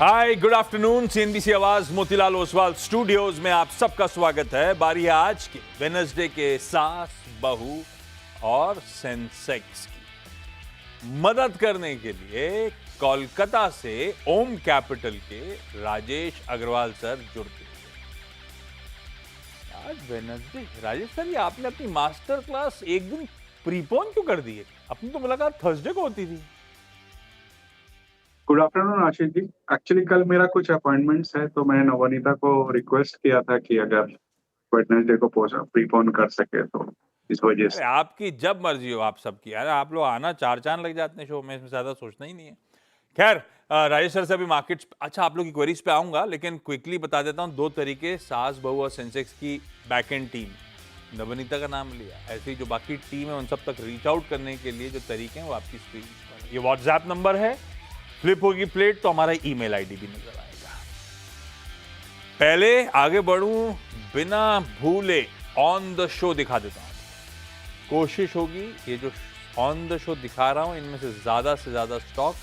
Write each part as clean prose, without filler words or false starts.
हाय, good afternoon. CNBC आवाज Motilal Oswal studios में आप सबका स्वागत है। बारी है आज के वेडनेसडे के सास, बहू और सेंसेक्स की। मदद करने के लिए कोलकाता से ओम कैपिटल के राजेश अग्रवाल सर जुड़ते हैं। आज वेडनेसडे, राजेश सर, ये आपने अपनी मास्टर क्लास एक दिन प्रीपोन क्यों कर दी है? अपनी तो मुलाकात थर्सडे को होती थी। Good afternoon Ashish ji. Actually कल मेरा कुछ अपॉइंटमेंट्स है तो मैंने नवनीता को रिक्वेस्ट किया था कि अगर वेडनेसडे को प्रीपोन कर सके तो इस वजह अरे से। आपकी जब मर्जी हो, आप सबकी। अरे आप लोग आना, चार चांद लग जाते हैं शो में, इसमें ज्यादा सोचना ही नहीं है। खैर, राजेश सर से अभी मार्केट्स, अच्छा आप लोग की क्वेरीज पे आऊंगा, लेकिन क्विकली बता देता हूं दो तरीके सास बहू और सेंसेक्स की बैक एंड टीम। नवनीता का नाम लिया, ऐसे ही जो बाकी टीम है उन सब तक रीच आउट करने के लिए जो तरीके हैं वो आपकी स्क्रीन पर। ये व्हाट्सएप नंबर है, फ्लिप होगी प्लेट तो हमारा ईमेल आईडी भी नजर आएगा। पहले आगे बढ़ूं बिना भूले ऑन द शो दिखा देता हूं। कोशिश होगी ये जो ऑन द शो दिखा रहा हूं इनमें से ज्यादा स्टॉक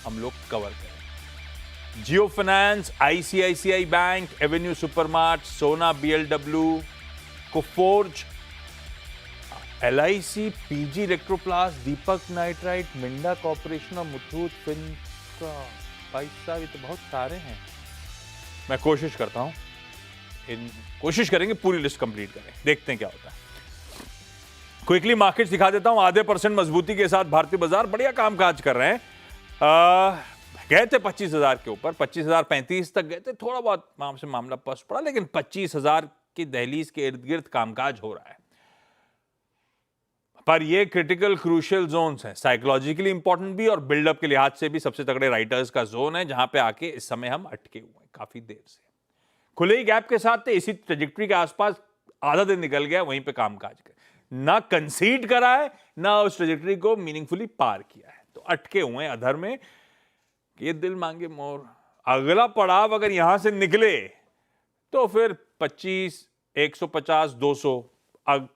हम लोग कवर करें। Jio finance, ICICI bank, avenue supermart, Sona BLW, Coforge, LIC, PG Electroplast, Deepak nitrite, Minda corporation और मुथूट फिनका। भाई साहब, ये तो बहुत सारे हैं। मैं कोशिश करता हूं, कोशिश करेंगे पूरी लिस्ट कंप्लीट करें, देखते हैं क्या होता है। क्विकली मार्केट्स दिखा देता हूं। आधे % मजबूती के साथ भारतीय बाजार बढ़िया कामकाज कर रहे हैं। गए थे 25,000 के ऊपर, 25,035 तक गए थे। थोड़ा बहुत से मामला पस पड़ा, लेकिन 25,000 की दहलीज के इर्द गिर्द कामकाज हो रहा है। पर ये क्रिटिकल क्रूशियल जोन्स हैं, साइकोलॉजिकली इंपॉर्टेंट भी और बिल्डअप के लिहाज से भी सबसे तगड़े राइटर्स का जोन है, जहां पे आके इस समय हम अटके हुए हैं काफी देर से। खुले ही गैप के साथ इसी ट्रेजेक्टरी के आसपास आधा दिन निकल गया, वहीं पे कामकाज कर ना कंसीड करा है, ना उस ट्रेजेक्टरी को मीनिंगफुली पार किया है, तो अटके हुए हैं अधर में। ये दिल मांगे मोर। अगला पड़ाव अगर यहां से निकले तो फिर 25, 150, 200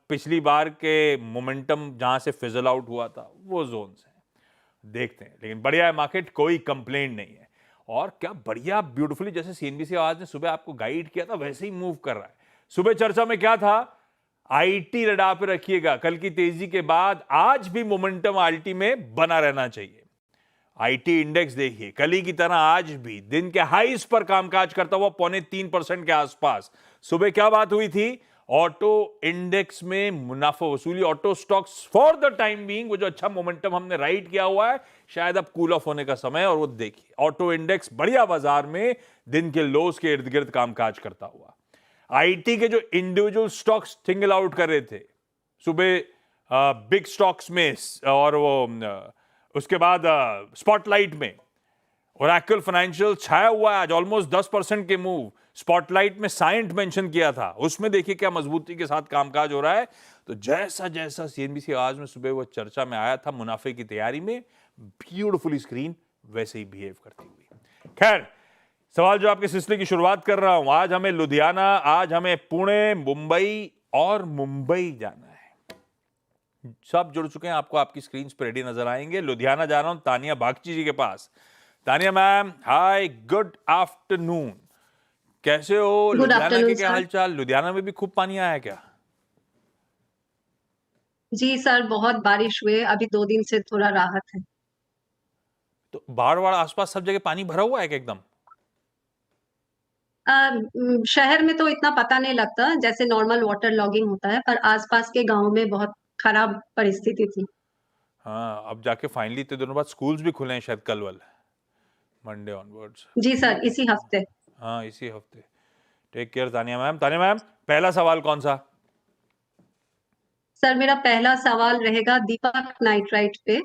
पिछली बार के मोमेंटम जहां से फिजल आउट हुआ था वो जोन्स हैं। देखते हैं, लेकिन बढ़िया है मार्केट, कोई कंप्लेंट नहीं है। और क्या बढ़िया ब्यूटीफुली, जैसे सीएनबीसी आवाज ने सुबह आपको गाइड किया था वैसे ही मूव कर रहा है। सुबह चर्चा में क्या था? आईटी रडार पे रखिएगा। कल की तेजी के बाद आज भी मोमेंटम आईटी में बना रहना चाहिए। आईटी इंडेक्स देखिए, कल ही की तरह आज भी दिन के हाईस पर कामकाज करता हुआ 0.3% के आसपास। सुबह क्या बात हुई थी? ऑटो इंडेक्स में मुनाफा वसूली, auto stocks for the time being, वो जो अच्छा मोमेंटम हमने राइड किया हुआ है, शायद अब कूल ऑफ होने का समय। और वो देखिए, ऑटो इंडेक्स बढ़िया बाजार में दिन के लोस के इर्द गिर्द कामकाज करता हुआ। आईटी के जो इंडिविजुअल स्टॉक्स सिंगल आउट कर रहे थे सुबह बिग स्टॉक्स में, और वो उसके बाद स्पॉटलाइट में, ओरेकल फाइनेंशियल छाया हुआ है आज, ऑलमोस्ट 10% के मूव। स्पॉटलाइट में साइंट मेंशन किया था, उसमें देखिए क्या मजबूती के साथ कामकाज हो रहा है। तो जैसा जैसा सीएनबीसी आज में सुबह वो चर्चा में आया था मुनाफे की तैयारी में, ब्यूटीफुली स्क्रीन वैसे ही बिहेव करती हुई। खैर, सवाल जो आपके सिलसिले की शुरुआत कर रहा हूं, आज हमें लुधियाना, आज हमें पुणे, मुंबई और मुंबई जाना है। सब जुड़ चुके हैं, आपको आपकी स्क्रीन पर रेडी नजर आएंगे। लुधियाना जा रहा हूं तानिया बागची जी के पास। तानिया मैम, हाय, गुड आफ्टरनून। कैसे हो? लुधियाना के क्या हालचाल? लुधियाना में भी खूब पानी आया क्या? जी सर, बहुत बारिश हुए, अभी 2 दिन से थोड़ा राहत है। तो बाढ़ वाड़ आसपास सब जगह पानी भरा हुआ है क्या एकदम? शहर में तो इतना पता नहीं लगता, जैसे नॉर्मल वाटर लॉगिंग होता है, पर आसपास के गांव में बहुत खराब परिस्थिति थी। हाँ, अब जाके फाइनली इतने दिनों बाद स्कूल्स भी खुले हैं शायद कल वाले, मंडे ऑनवर्ड्स। जी सर, इसी हफ्ते। हाँ, इसी हफ्ते। Take care Tania ma'am. Tania ma'am, पहला सवाल कौन सा? सर, मेरा पहला सवाल रहेगा दीपक नाइट्राइट पे।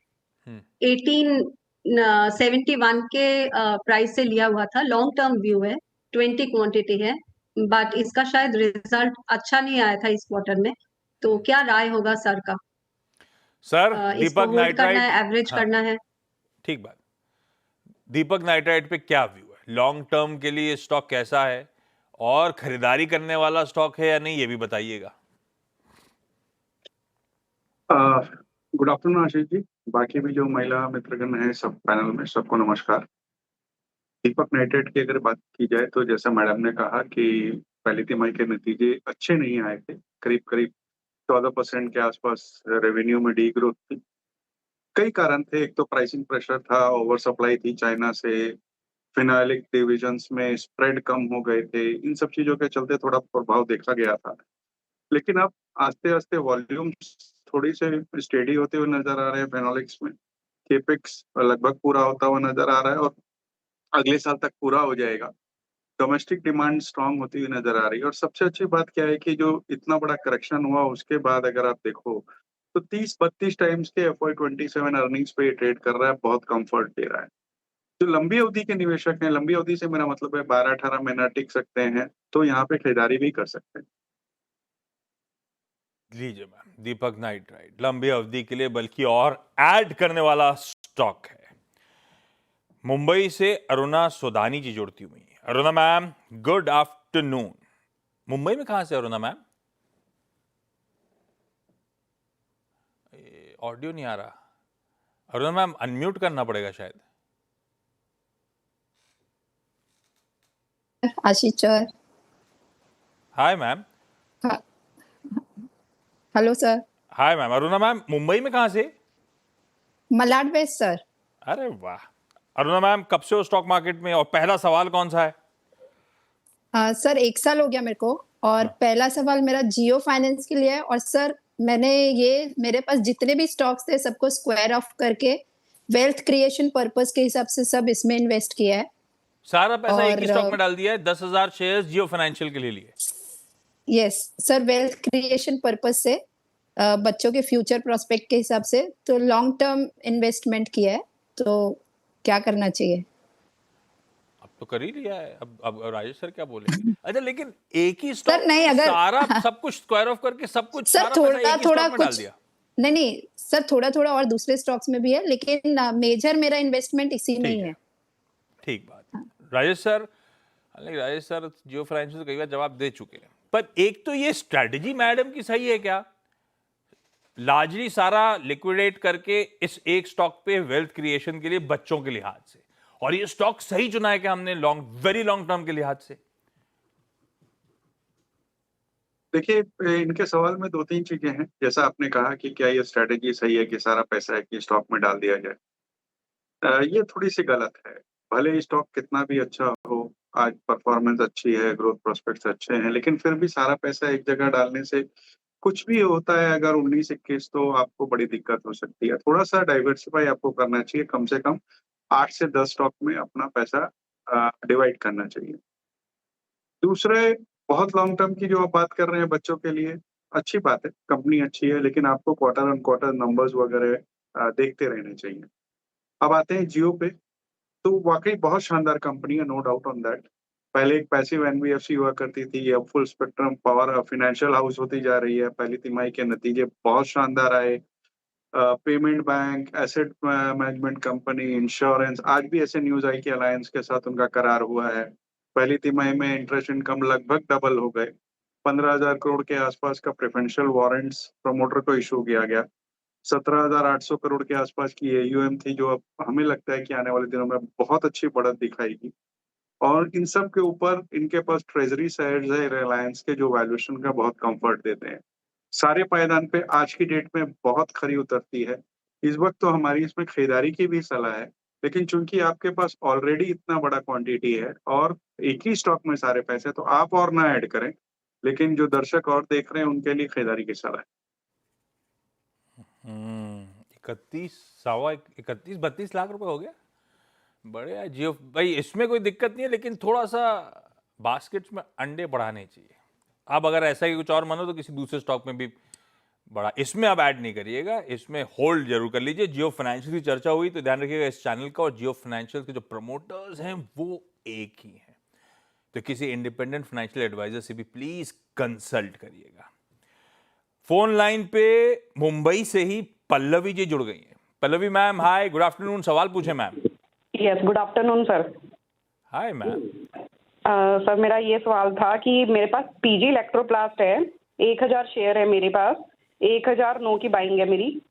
1871 के प्राइस से लिया हुआ था, लॉन्ग टर्म व्यू है, 20 क्वांटिटी है, बट इसका शायद रिजल्ट अच्छा नहीं आया था इस क्वार्टर में। तो क्या राय होगा सर का? सर, इसको दीपक होल्ड करना नाइट्राइट, है, एवरेज करना है? ठीक बात। दीपक नाइट्राइट पे क्या व्यू है? लॉन्ग टर्म के लिए स्टॉक कैसा है, और खरीदारी करने वाला स्टॉक है या नहीं, ये भी बताइएगा। Good afternoon Ashish ji. बाकी भी जो महिला मित्रगण हैं सब पैनल में, सबको नमस्कार। दीपक नाइट्रेट की अगर बात की जाए तो जैसा मैडम ने कहा कि पहली तिमाही के नतीजे अच्छे नहीं आए थे। करीब-करीब 14% के आसपास रेवेन्यू में डी ग्रोथ थी। कई कारण थे, एक तो प्राइसिंग प्रेशर था, ओवर सप्लाई थी चाइना से, फिनाइलिक डिविजन्स में स्प्रेड कम हो गए थे। इन सब चीज़ों के चलते थोड़ा प्रभाव देखा गया था। लेकिन अब आस्ते-आस्ते वॉल्यूम्स थोड़ी-से स्टेडी होते हुए नज़र आ रहे हैं फेनोलिक्स में। कैपेक्स लगभग पूरा होता हुआ नज़र आ रहा है और अगले साल तक पूरा हो जाएगा। डोमेस्टिक डिमांड स्ट्रॉन्ग होती हुई नज़र आ रही है और सबसे अच्छी बात क्या है कि जो इतना बड़ा करेक्शन हुआ उसके बाद अगर आप देखो, तो 30-32 टाइम्स के एफवाई 27 अर्निंग्स पे ये ट्रेड कर रहा है, बहुत कम्फर्ट दे रहा है। जो लंबी अवधि के निवेशक हैं, लंबी अवधि से मेरा मतलब है 12-18 महीना टिक सकते हैं, तो यहाँ पे खरीदारी भी कर सकते हैं। लीजिए मैम, दीपक नाइट्राइट लंबी अवधि के लिए बल्कि और ऐड करने वाला स्टॉक है। मुंबई से अरुणा सोदानी जी जुड़ती हुई हैं। Aruna ma'am, good afternoon. Mumbai में कहां से अरुणा मैम? ऑडियो नहीं आ रहा। अरुणा मैम, अनम्यूट करना पड़ेगा शायद। आशीष सर। Hi ma'am. हाँ, hello sir. Hi ma'am. Aruna ma'am, Mumbai में कहां से? Malad west sir. अरे वाह। अरुणा मैम, कब से हो स्टॉक मार्केट में और पहला सवाल कौन सा है? सर 1 साल हो गया मेरे को और पहला सवाल मेरा जियो फाइनेंस के लिए है और सर मेरे पास जितने भी स्टॉक्स थे सबको स्क्वायर ऑफ करके वेल्थ क्रिएशन पर्पस के हिसाब से सब इसमें इन्वेस्ट किया है। सारा पैसा एक ही और, स्टॉक में डाल दिया है? 10,000 शेयर्स जियो फाइनेंशियल के लिए लिए? Yes sir, wealth creation purpose से बच्चों के फ्यूचर प्रोस्पेक्ट के हिसाब से तो लॉन्ग टर्म इन्वेस्टमेंट किया है। तो क्या करना चाहिए? अब तो कर ही लिया है। अब राजेश सर क्या बोलेंगे? अच्छा, लेकिन एक ही स्टॉक सर नहीं, में अगर सारा सब कुछ स्क्वायर ऑफ करके सब कुछ सर सारा पैसा थोड़ा एक ही थोड़ा स्टॉक में डाल कुछ दिया? नहीं सर, थोड़ा थोड़ा और दूसरे स्टॉक्स में भी है, लेकिन मेजर मेरा इन्वेस्टमेंट इसी में ही है। ठीक बात। राजेश सर, हालांकि राजेश सर जियो फाइनेंशियल कई बार जवाब दे चुके हैं, पर एक तो ये स्ट्रैटेजी मैडम की सही है क्या? लार्जली सारा लिक्विडेट करके इस एक स्टॉक पे वेल्थ क्रिएशन के लिए बच्चों के लिहाज से, और ये स्टॉक सही चुना है कि हमने वेरी लॉन्ग टर्म के लिहाज से? देखिए, इनके सवाल में 2-3 चीज़ें हैं। जैसा आपने कहा कि क्या ये स्ट्रैटेजी सही है कि सारा पैसा एक ही स्टॉक में डाल दिया जाए? ये थोड़ी-सी गलत है। भले ही स्टॉक कितना भी अच्छा हो, आज परफॉर्मेंस अच्छी है, ग्रोथ प्रोस्पेक्ट्स अच्छे हैं, लेकिन फिर भी सारा पैसा एक जगह डालने से कुछ भी होता है अगर 19-21 तो आपको बड़ी दिक्कत हो सकती है। थोड़ा-सा डाइवर्सिफ़ाई आपको करना चाहिए, कम से कम 8 से 10 स्टॉक में अपना पैसा डिवाइड करना चाहिए। दूसरे, बहुत लॉन्ग टर्म की जो आप बात कर रहे हैं बच्चों के लिए, अच्छी बात है, कंपनी अच्छी है, लेकिन आपको क्वार्टर ऑन क्वार्टर नंबर्स वगैरह देखते रहने चाहिए। अब आते हैं जियो पे, तो वाक़ई बहुत शानदार कंपनी है, नो डाउट ऑन दैट। पहले एक पैसिव एनबीएफसी हुआ करती थी, अब full spectrum power financial house होती जा रही है। पहली तिमाही के नतीजे बहुत शानदार आए। Payment bank, asset management company, insurance, आज भी ऐसे न्यूज़ आई कि अलायंस के साथ उनका करार हुआ है। पहली तिमाही में इंटरेस्ट इनकम लगभग डबल हो गए। 15,000 करोड़ के आसपास का प्रेफरेंशियल वारंट्स प्रमोटर को इश्यू किया गया। 17,800 करोड़ के आसपास की एयूएम थी, जो अब हमें लगता है कि आने वाले दिनों में बहुत अच्छी बढ़त दिखाएगी। और इन सब के ऊपर इनके पास ट्रेज़री शेयर्स है रिलायंस के, जो वैल्यूएशन का बहुत कम्फर्ट देते हैं। सारे पायदान पे आज की डेट में बहुत खरी उतरती है। इस वक़्त तो हमारी इसमें खरीदारी की भी सलाह है, लेकिन चूँकि आपके पास ऑलरेडी इतना बड़ा क्वांटिटी है और एक ही स्टॉक में सारे पैसे, तो आप और ना ऐड करें। लेकिन जो दर्शक और देख रहे हैं, उनके लिए खरीदारी की सलाह है। 31 लाख रुपए हो गया। बढ़िया है जियो भाई, इसमें कोई दिक्कत नहीं है, लेकिन थोड़ा सा बास्केट्स में अंडे बढ़ाने चाहिए। अब अगर ऐसा ही कुछ और मन हो तो किसी दूसरे स्टॉक में भी बढ़ा, इसमें अब ऐड नहीं करिएगा, इसमें होल्ड जरूर कर लीजिए। जियो फाइनेंशियल की चर्चा हुई तो ध्यान रखिएगा इस चैनल का, और जियो फाइनेंशियल के जो प्रमोटर्स हैं वो एक ही हैं, तो किसी इंडिपेंडेंट फाइनेंशियल एडवाइजर से भी प्लीज कंसल्ट करिएगा। फोन लाइन पे मुंबई से ही पल्लवी जी जुड़ गई हैं। पल्लवी मैम, हाय, गुड आफ्टरनून। सवाल पूछे ma'am. Yes, good afternoon sir. Hi ma'am. Sir, मेरा ये सवाल था कि मेरे पास पीजी इलेक्ट्रोप्लास्ट है, 1,000 शेयर है मेरे पास, 1,009 की बाइंग है मेरी।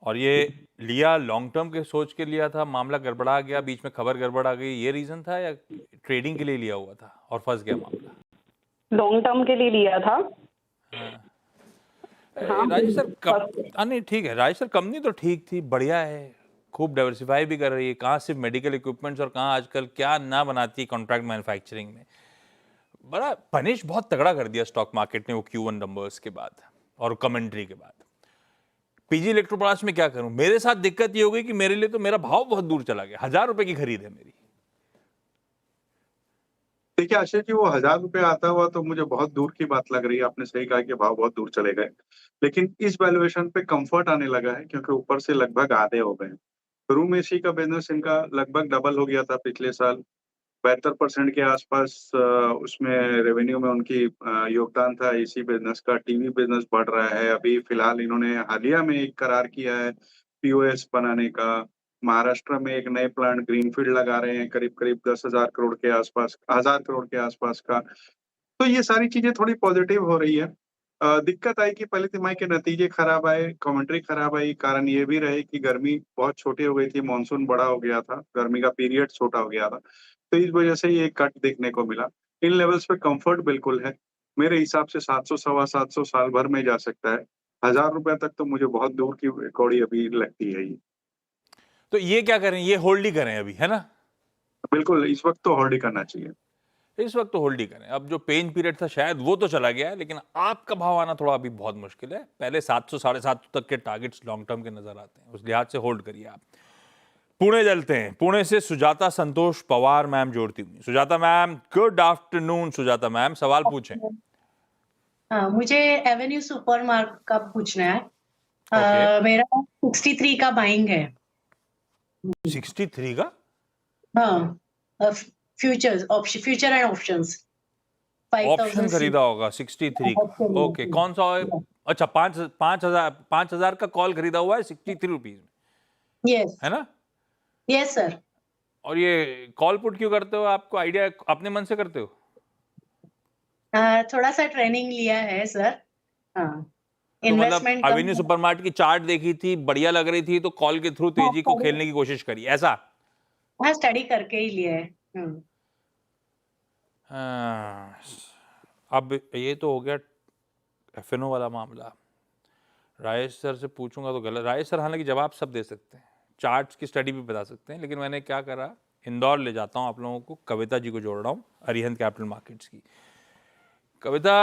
और ये लिया लॉन्ग टर्म के सोच के लिया था, मामला गड़बड़ा गया, बीच में खबर गड़बड़ा गई, ये रीजन था या ट्रेडिंग के लिए लिया हुआ था और फंस गया मामला? लॉन्ग टर्म के लिए लिया था। हाँ, राजेश सर फंस- नहीं ठीक है राजेश सर, कंपनी तो ठीक थी, बढ़िया है, खूब डाइवर्सिफाई भी कर रही है, कहाँ सिर्फ मेडिकल इक्विपमेंट्स और कहाँ आजकल क्या ना बनाती है कॉन्ट्रैक्ट मैन्युफैक्चरिंग में। बड़ा पनिश बहुत तगड़ा कर दिया स्टॉक मार्केट ने वो Q1 नंबर्स के बाद और कमेंट्री के बाद। पीजी इलेक्ट्रोप्लास्ट में क्या करूं? मेरे साथ दिक्कत ये हो गई कि मेरे लिए तो मेरा भाव बहुत दूर चला गया, 1000 रुपए की खरीद है मेरी। देखिए आशीष जी, वो 1000 रुपये आता हुआ तो मुझे बहुत दूर की बात लग रही है। आपने सही कहा कि भाव बहुत दूर चले गए, लेकिन इस वैल्यूएशन पे कंफर्ट आने लगा है क्योंकि ऊपर से लगभग आधे हो गए। रूम एसी का बिजनेस इनका लगभग डबल हो गया था पिछले साल। 72% के आसपास उसमें रेवेन्यू में उनकी योगदान था एसी बिजनेस का। टीवी बिजनेस बढ़ रहा है। अभी फिलहाल इन्होंने हालिया में एक करार किया है पीओएस बनाने का। महाराष्ट्र में एक नए प्लांट ग्रीनफील्ड लगा रहे हैं करीब-करीब 10,000 करोड़ के आसपास, 1000 करोड़ के आसपास का। तो ये सारी चीजें थोड़ी पॉजिटिव हो रही है। दिक्कत आई कि पहली तिमाही के नतीजे खराब आए, कमेंट्री खराब आई। कारण ये भी रहे कि गर्मी बहुत छोटी हो गई थी, मानसून बड़ा हो गया था, गर्मी का पीरियड छोटा हो गया था। तो इस वजह से ये कट देखने को मिला। इन लेवल्स पे कंफर्ट बिल्कुल है। मेरे हिसाब से 700 सवा 700 साल भर में जा सकता है। 1000 रुपए तक तो मुझे बहुत दूर की कौड़ी अभी लगती है ये। तो ये क्या करें? ये होल्ड ही करें अभी, है ना? बिल्कुल, इस वक्त तो होल्ड ही करना चाहिए। इस वक्त तो होल्ड ही करें। अब जो पेन पीरियड था शायद वो तो चला गया है, लेकिन आपका भाव आना थोड़ा अभी बहुत मुश्किल है। पहले 700 750 तक के टारगेट्स लॉन्ग टर्म के नजर आते हैं, उस लिहाज से होल्ड करिए आप। पुणे चलते हैं। पुणे से सुजाता संतोष पवार मैम जोड़ती हुई। Sujata ma'am, good afternoon. Sujata ma'am, सवाल पूछें। हाँ, मुझे एवेन्यू सुपरमार्ट का पूछना है। ओके। मेरा 63 का बाइंग है। 63 का? हाँ, फ्यूचर एंड ऑप्शंस। ऑप्शन खरीदा होगा 63 का। ओके, कौन सा है? अच्छा, 5,000 का कॉल खरीदा हुआ है 63 रुपीज में, यस है ना? Yes sir. और ये कॉल पुट क्यों करते हो? आपको आइडिया अपने मन से करते हो? थोड़ा सा ट्रेनिंग लिया है सर। हाँ, तो मतलब इन्वेस्टमेंट एवेन्यू सुपरमार्ट की चार्ट देखी थी, बढ़िया लग रही थी, तो कॉल के थ्रू तेजी को खेलने की कोशिश करी, ऐसा? हाँ, स्टडी करके ही लिया है। हाँ, अब ये तो हो गया एफएनओ वाला मामला। राजेश सर से पूछूंगा तो गलत। राजेश सर हालांकि जवाब सब दे सकते हैं, चार्ट्स की स्टडी भी बता सकते हैं, लेकिन मैंने क्या करा, इंदौर ले जाता हूं आप लोगों को, कविता जी को जोड़ रहा हूं अरिहंत कैपिटल मार्केट्स की। Kavita,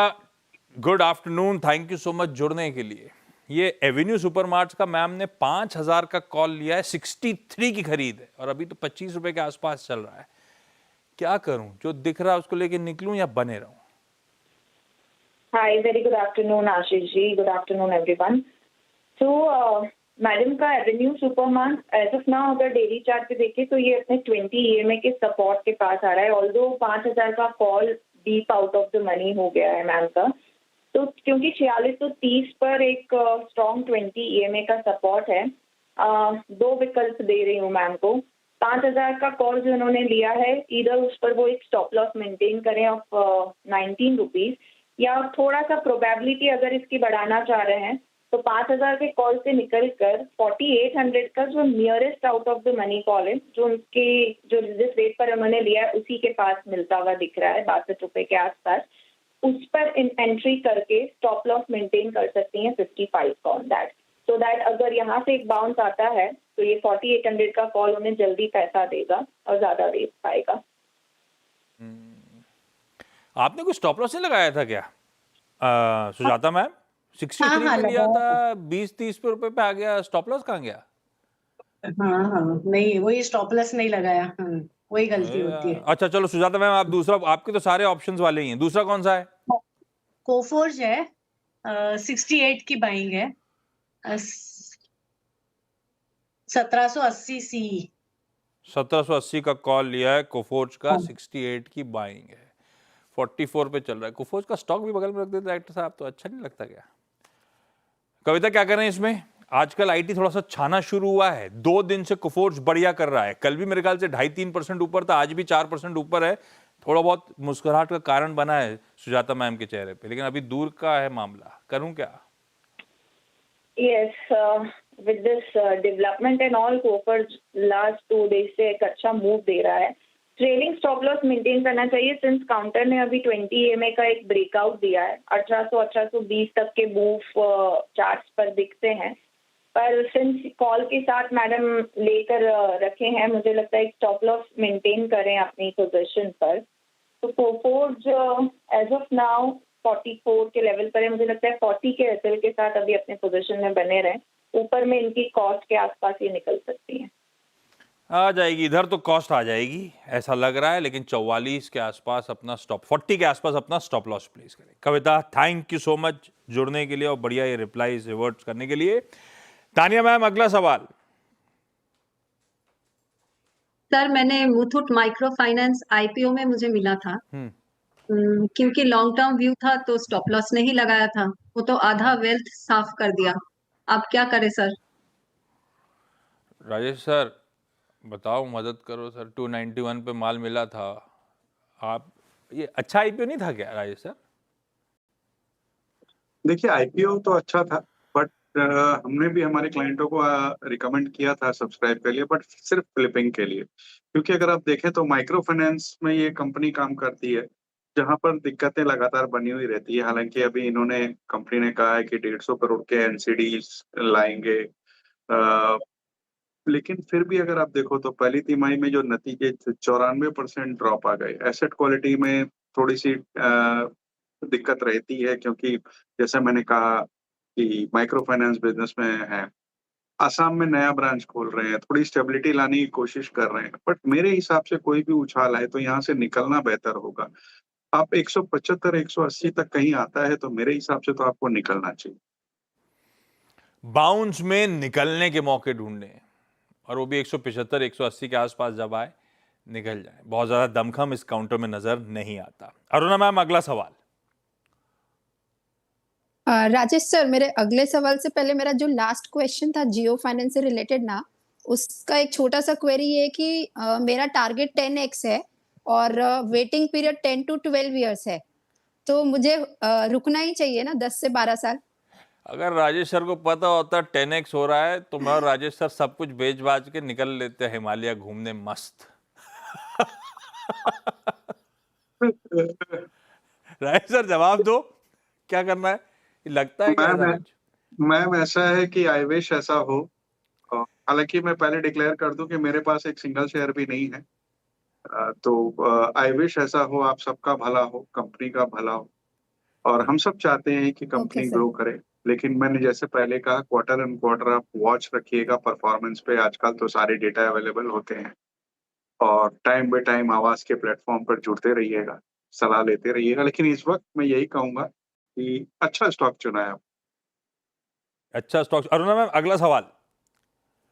good afternoon, thank you so much जुड़ने के लिए। ये एवेन्यू सुपरमार्ट्स का मैम ने 5,000 का कॉल लिया है, 63 की खरीद है और अभी तो 25 रुपए के आसपास चल रहा है। क्या करूं? जो दिख रहा है उसको लेके निकलूं या बने रहूं? Hi, very good afternoon, Ashish ji. Good afternoon, everyone. So, madam का avenue supermart as of now अगर डेली चार्ट पे देखें तो ये अपने 20 EMA के सपोर्ट के पास आ रहा है। ऑल्दो 5,000 का call deep out of the money हो गया है मैम का, तो क्योंकि 4630 पर एक स्ट्रॉन्ग 20 EMA का सपोर्ट है। दो विकल्प दे रही हूँ मैम को। 5,000 का कॉल जो उन्होंने लिया है, इधर उस पर वो एक स्टॉप लॉस मेंटेन करें ऑफ 19 रुपीज, या थोड़ा सा प्रोबेबिलिटी अगर इसकी बढ़ाना चाह रहे हैं तो 5,000 के कॉल से निकलकर 4800 का जो nearest out of the money call है, जो उनके जो जिस रेट पर उन्होंने लिया है उसी के पास मिलता हुआ दिख रहा है 62 रुपए के आसपास, उस पर एंट्री करके स्टॉप लॉस मेंटेन कर सकती हैं 55 का ऑन दैट, सो दैट अगर यहाँ से एक बाउंस आता है तो ये 4800 का कॉल उन्हें जल्दी पैसा देगा और ज्यादा दे पाएगा। आपने कुछ स्टॉप लॉस नहीं लगाया था क्या सुजाता मैम? 63 हाँ, पे लिया लगाया था, 20-30 रुपए पे आ गया, स्टॉप लॉस कहाँ गया? हाँ, नहीं वही स्टॉप लॉस नहीं लगाया। वही गलती अरे होती है। यार। अच्छा चलो सुजाता मैम, आप दूसरा, आपके तो सारे ऑप्शंस वाले ही हैं, दूसरा कौन सा है? कोफोर्ज है, 68 की बाइंग है, 1780 सी। 1780 का कॉल लिया है, कोफोर्ज का हाँ। 68 की बाइंग है, 44 पे चल रहा है। कोफोर्ज का स्टॉक भी बगल में रख देते डायरेक्टर साहब, तो अच्छा नहीं लगता क्या? कविता, क्या करें इसमें? आजकल आईटी थोड़ा सा छाना शुरू हुआ है, 2 दिन से कोफोर्ज बढ़िया कर रहा है, कल भी मेरे ख्याल से 2.5-3% ऊपर था, आज भी 4% ऊपर है। थोड़ा बहुत मुस्कुराहट का कारण बना है सुजाता मैम के चेहरे पे, लेकिन अभी दूर का है मामला, करूं क्या? Yes, with this development and all coffer last 2 days से एक अच्छा मूव दे रहा है। ट्रेलिंग स्टॉप लॉस मेंटेन करना चाहिए सिंस काउंटर ने अभी 20 EMA का एक ब्रेकआउट दिया है। 1800-1820 तक के मूव चार्ट्स पर दिखते हैं, पर सिंस कॉल के साथ मैडम लेकर रखे हैं, मुझे लगता है एक स्टॉप लॉस मेंटेन करें अपनी पोजीशन पर। तो कोफोर्ज एज ऑफ नाउ 44 के लेवल पर है। मुझे लगता है 40 के एसएल के साथ अभी अपने पोजीशन में बने रहें। ऊपर में इनकी कॉस्ट के आसपास ही निकल सकती है। आ जाएगी, इधर तो कॉस्ट आ जाएगी ऐसा लग रहा है, लेकिन 44 के आसपास अपना स्टॉप, 40 के आसपास अपना स्टॉप लॉस प्लेस करें। कविता, थैंक यू सो मच जुड़ने के लिए और बढ़िया ये रिप्लाईज रिवर्ट्स करने के लिए। तानिया मैम, अगला सवाल। सर मैंने मुथूट माइक्रो फाइनेंस आईपीओ में मुझे मिला था, क्योंकि लॉन्ग टर्म व्यू था तो स्टॉप लॉस नहीं लगाया था, वो तो आधा वेल्थ साफ कर दिया। अब क्या करें सर? राजेश सर बताओ, मदद करो सर। 291 पे माल मिला था। आप, ये अच्छा आईपीओ नहीं था क्या राजेश सर? देखिए आईपीओ तो अच्छा था, बट हमने भी हमारे क्लाइंटों को रिकमेंड किया था सब्सक्राइब के लिए, बट सिर्फ फ्लिपिंग के लिए। क्योंकि अगर आप देखें तो माइक्रो फाइनेंस में ये कंपनी काम करती है जहां पर दिक्कतें लगातार बनी हुई रहती है। हालांकि अभी इन्होंने, कंपनी ने कहा है कि 150 करोड़ के एनसीडीज लाएंगे, लेकिन फिर भी अगर आप देखो तो पहली तिमाही में जो नतीजे 94% ड्रॉप आ गए। एसेट क्वालिटी में थोड़ी सी दिक्कत रहती है, क्योंकि जैसे मैंने कहा कि माइक्रो फाइनेंस बिजनेस में है, आसाम में नया ब्रांच खोल रहे हैं, थोड़ी स्टेबिलिटी लाने की कोशिश कर रहे हैं। बट मेरे हिसाब से कोई भी उछाल आए तो यहाँ से निकलना बेहतर होगा। आप 175 180 तक कहीं आता है तो मेरे हिसाब से तो आपको निकलना चाहिए। बाउंस में निकलने के मौके ढूंढने, और वो भी 175 180 के आसपास जब आए निकल जाए। बहुत ज्यादा दमखम इस काउंटर में नजर नहीं आता। अरुणा मैम, अगला सवाल। राजेश सर, मेरे अगले सवाल से पहले मेरा जो लास्ट क्वेश्चन था जियो फाइनेंस से रिलेटेड ना, उसका एक छोटा सा क्वेरी ये कि मेरा टारगेट 10x है और वेटिंग पीरियड 10 to 12 ईयर्स है, तो मुझे रुकना ही चाहिए ना 10 से 12 साल? अगर राजेश सर को पता होता 10x हो रहा है तो मैं और राजेश सर सब कुछ बेच बाज के निकल लेते हिमालय घूमने मस्त। राजेश सर जवाब दो, क्या करना है? लगता है क्या ऐसा कुछ? मैम ऐसा है कि आई विश ऐसा हो। हालांकि मैं पहले डिक्लेयर कर दूं कि मेरे पास एक सिंगल शेयर भी नहीं है। तो आई विश ऐसा हो, आप सबका भला हो, कंपनी का भला हो, और हम सब चाहते हैं कि कंपनी ओके सर। ग्रो करे। लेकिन मैंने जैसे पहले कहा, क्वार्टर एंड क्वार्टर आप वॉच रखिएगा परफॉर्मेंस पे। आजकल तो सारे डेटा अवेलेबल होते हैं, और टाइम बाय टाइम आवाज के प्लेटफॉर्म पर जुड़ते रहिएगा, सलाह लेते रहिएगा। लेकिन इस वक्त मैं यही कहूंगा कि अच्छा स्टॉक चुना है। अच्छा स्टॉक। अरुणा मैम, अगला सवाल।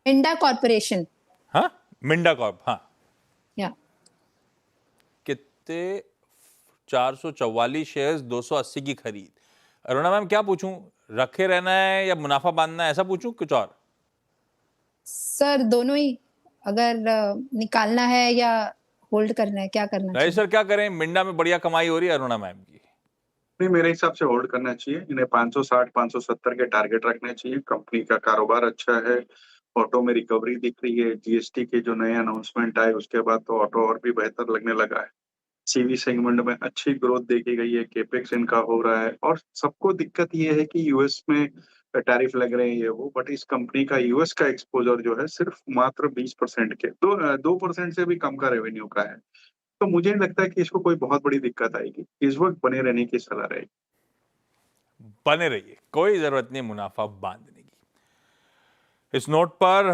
इंडा कॉर्पोरेशन। हाँ, मिंडा कॉर्प, हाँ। या कितने? 444 शेयर्स, 280 की खरीद। अरुणा मैम क्या पूछूं, रखे रहना है या मुनाफा बांधना है, ऐसा पूछूं कुछ और? सर दोनों ही, अगर निकालना है या होल्ड करना है, क्या करना राजेश चाहिए? सर क्या करें? मिंडा में बढ़िया कमाई हो रही है अरुणा मैम की। नहीं, मेरे हिसाब से होल्ड करना चाहिए। इन्हें 560 570 के टारगेट रखने चाहिए। कंपनी का कारोबार अच्छा है, ऑटो में रिकवरी दिख रही है। जीएसटी के जो नए अनाउंसमेंट आए उसके बाद तो ऑटो और भी बेहतर लगने लगा है। सीवी सेगमेंट में अच्छी ग्रोथ देखी गई है, केपेक्स इनका हो रहा है। और सबको दिक्कत ये है कि यूएस में टैरिफ लग रहे हैं ये वो, बट इस कंपनी का यूएस का एक्सपोजर जो है सिर्फ मात्र 20% के, 2% से भी कम का रेवेन्यू का है। तो मुझे नहीं लगता है कि इसको कोई बहुत बड़ी दिक्कत आएगी। इस वक्त बने रहने की सलाह रहेगी। बने रहिए, कोई जरूरत नहीं मुनाफा बांधने की। इस नोट पर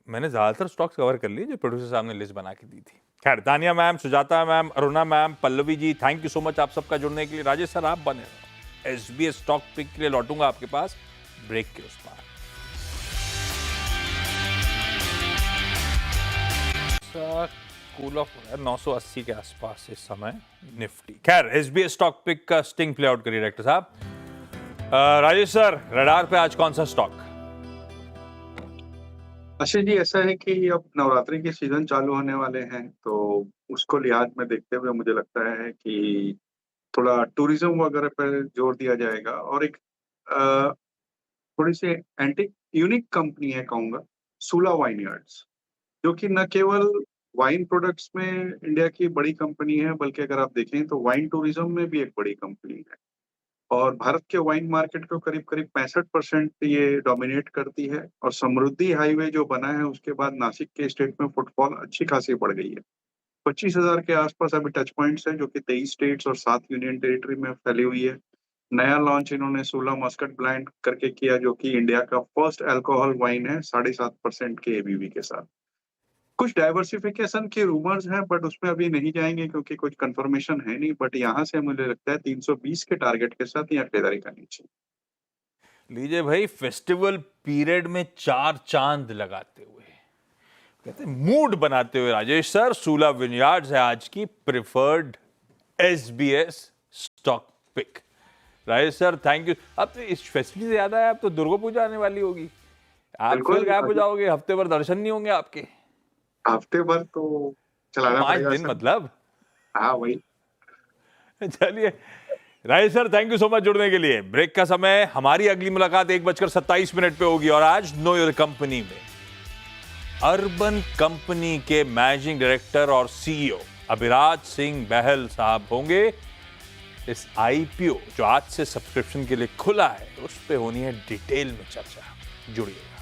मैंने ज्यादातर स्टॉक्स कवर कर लिए जो प्रोड्यूसर साहब ने लिस्ट बना के दी थी। खैर, Tania ma'am, Sujata ma'am, Aruna ma'am, Pallavi ji, thank you so much आप सबका जुड़ने के लिए। राजेश सर आप बने रहो। एसबीएस स्टॉक पिक के लिए लौटूंगा आपके पास ब्रेक के उस पार। कूल ऑफ 980 के आसपास इस समय निफ्टी। खैर, एसबीएस स्टॉक पिक का स्टिंग प्ले आउट करिए डायरेक्टर साहब। राजेश सर, रडार पे आज कौन सा स्टॉक? आशीष जी, ऐसा है कि अब नवरात्रि के सीजन चालू होने वाले हैं, तो उसको लिहाज में देखते हुए मुझे लगता है कि थोड़ा टूरिज्म वगैरह पर जोर दिया जाएगा। और एक अ, थोड़ी सी एंटिक यूनिक कंपनी है कहूंगा, सूला वाइनयार्ड्स, जो कि न केवल वाइन प्रोडक्ट्स में इंडिया की बड़ी कंपनी है, बल्कि अगर आप देखें तो वाइन टूरिज्म में भी एक बड़ी कंपनी है और भारत के वाइन मार्केट को करीब करीब 65% ये डोमिनेट करती है। और समृद्धि हाईवे जो बना है उसके बाद नासिक के स्टेट में फुटफॉल अच्छी खासी बढ़ गई है। 25,000 के आसपास अभी टच पॉइंट्स है, जो कि 23 स्टेट्स और 7 यूनियन टेरिटरी में फैली हुई है। नया लॉन्च इन्होंने सूला मस्कट ब्लेंड करके किया, जो कि इंडिया का फर्स्ट अल्कोहल वाइन है 7.5% के एबीवी के साथ। कुछ डाइवर्सिफिकेशन के रूमर्स हैं, बट उसमें अभी नहीं जाएंगे क्योंकि कुछ कंफर्मेशन है नहीं। बट यहाँ से मुझे लगता है 320 के टारगेट के साथ यहाँ खरीदारी करनी चाहिए। लीजिए भाई, फेस्टिवल पीरियड में 4 चांद लगाते हुए, कहते हैं मूड बनाते हुए, राजेश सर, सूला विनयार्ड्स है आज की preferred SBS stock pick. Rajesh sir, thank you. अब तो इस फेस्टिवल से याद आया, अब तो दुर्गा पूजा आने वाली होगी, आप बिल्कुल। फिर गायब हो जाओगे, हफ्ते भर दर्शन नहीं होंगे आपके। हफ्ते भर तो चलाना 5 पड़ेगा दिन सर। मतलब। हाँ वही। चलिए Rajesh sir, thank you so much जुड़ने के लिए। ब्रेक का समय, हमारी अगली मुलाकात 1:27 पे होगी और आज नो योर कंपनी में अर्बन कंपनी के मैनेजिंग डायरेक्टर और सीईओ अभिराज सिंह बहल साहब होंगे। इस आईपीओ जो आज से सब्सक्रिप्शन के लिए खुला है, उस पे होनी है डिटेल में चर्चा। जुड़िएगा।